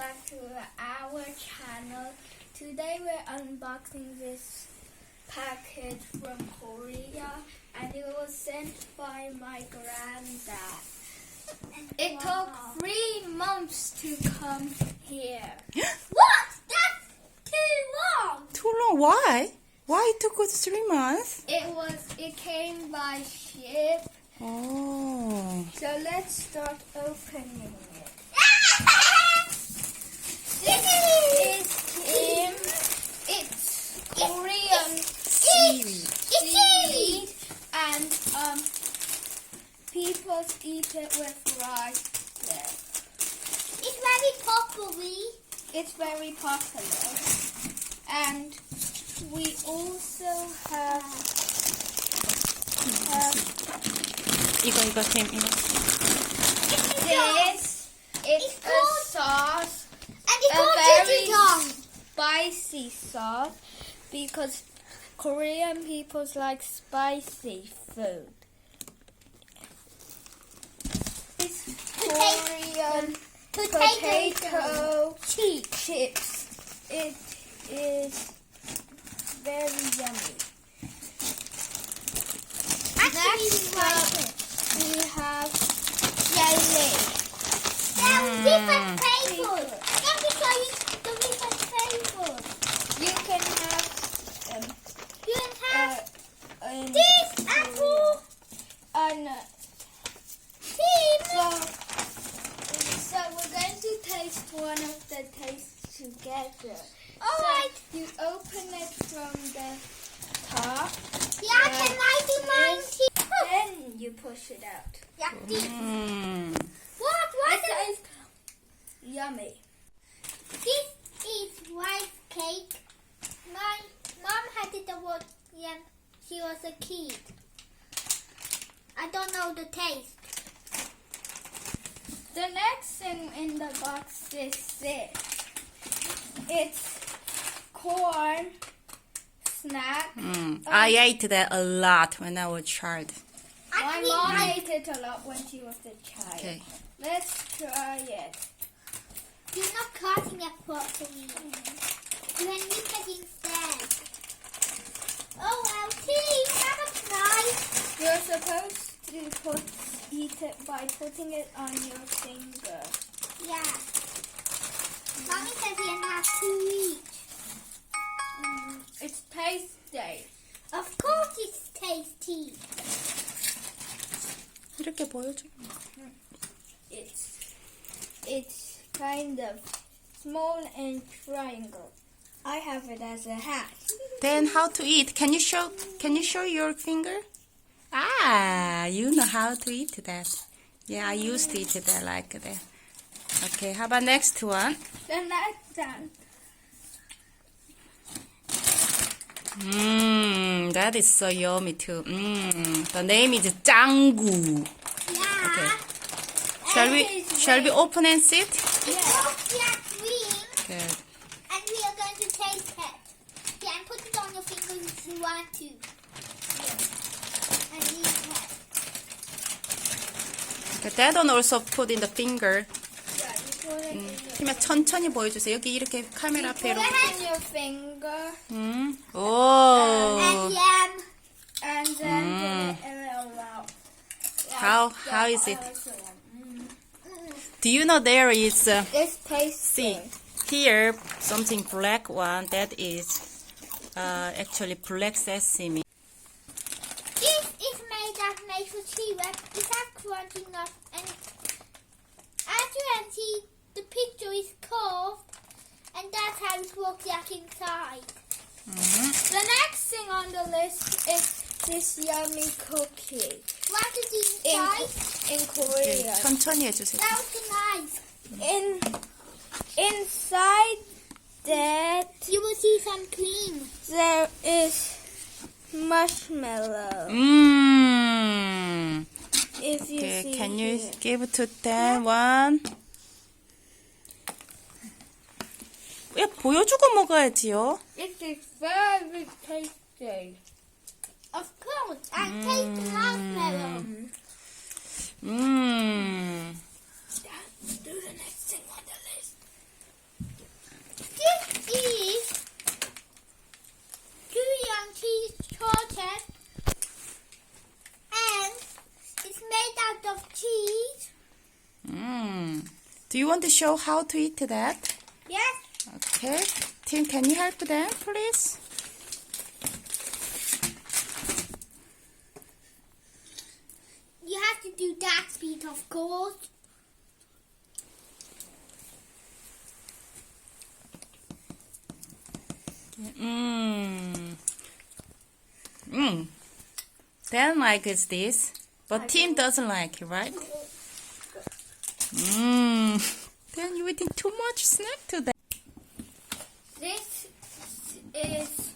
back to our channel. Today we're unboxing this package from Korea and it was sent by my granddad. It took 3 months to come here. What? That's too long. Too long? Why? Why it took us 3 months? It came by ship. Oh. So let's start opening it. It's Korean seaweed and people eat it with rice there. It's very popular. It's very popular. And we also have 이거 템 이거. this. It's a sauce. And it's A called very jjajang. spicy sauce because Korean people like spicy food. It's Korean potato chips. It is very yummy. Next up, we have jelly. There are different flavors. Let me show you the different flavors. You can have You can have an this apple. So we're going to taste one of the tastes together. Alright. So you open it from the top. Yeah, can I do mine too? Then you push it out. Yeah, this. What? It is yummy. This is rice cake. My mom had it when she was a kid. I don't know the taste. The next thing in the box is this. It's corn snack. I ate that a lot when I was a child. My mom ate it a lot when she was a child. Okay. Let's try it. You're not cutting it properly. You can eat it instead. Oh, well, that's nice. You're supposed to eat it by putting it on your finger. Yeah. Mommy says you can have 2 each. It's tasty. Of course it's tasty. 이렇게 보여줘. It's kind of small and triangle. I have it as a hat. Then how to eat? Can you show your finger? Ah, you know how to eat that. Yeah, I used to eat that like that. Okay, how about next one? The next one. That is so yummy too. The name is 짱구. Yeah. Okay. Shall we open and sit? It's also green. Good. And we are going to taste it. Yeah, and put it on your fingers if you want to. And eat it. But that one also put in the finger. Yeah, you put it in your 그러면 천천히 보여주세요. 여기 이렇게 카메라 앞에 Put 이렇게. it in your finger 오. And yum. and then put it in your mouth. How is it? Do you know there is It's tasty. see here something black one that is actually black sesame. This is made of maple syrup. It's crunchy enough. And as you can see, the picture is curved. And that's how it looks like inside. The next thing on the list is this yummy cookie What is in inside? Korea. 천천히 해주세요. That was nice. Inside that You will see some cream. there is marshmallow. If you Okay, see can you here. give to that one? 왜 보여주고 먹어야지요? It is very tasty. Of course. And taste the marshmallow. 음. Do the next thing on the list. Do you want to show how to eat that? Yes. Okay. Tim, can you help them, please? You have to do that speed, of course. Mmm. Mmm. Dan likes this, but Tim doesn't like it, right? Mmm. Dan, you eating too much snack today. This is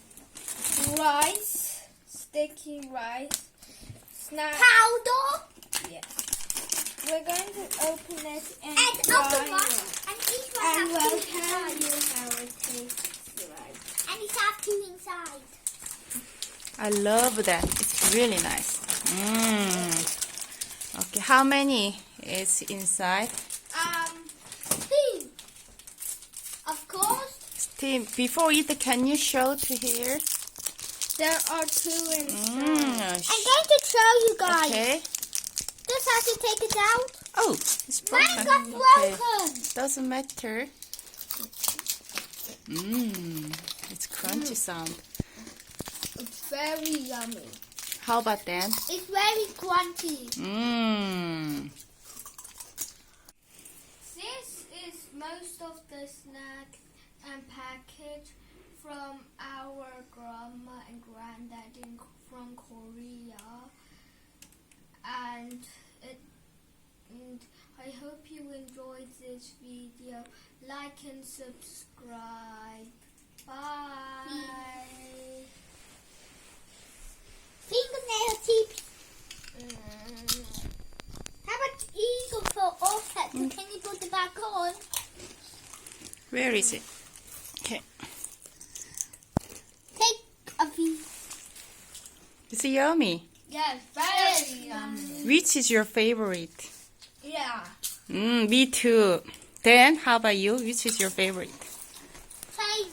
rice, sticky rice, snack. Powder. Yes. We're going to open it and And try open one. it. And each one And has we'll two tell inside. you how it tastes like. And it has two inside. I love that. It's really nice. Mmm. Okay, how many is inside? Two. Of course. Tim, before eat, can you show to here? There are two inside. I'm going to show you guys. Okay. Just have to take it out. Oh, it's Mine broken. got Okay. broken. Doesn't matter. Mmm. It's crunchy sound. It's very yummy. How about that? It's very crunchy. Mmm. This is most of the snack and package from our grandma and granddad from Korea. And I hope you enjoyed this video. Like and subscribe. Bye. Fingernail tips. How about eagle for offset? So can you put it back on? Where is it? Okay. Take a piece. It's yummy. Yes, very yummy. Which is your favorite? Yeah. Me too. Dan, how about you? Which is your favorite? Same.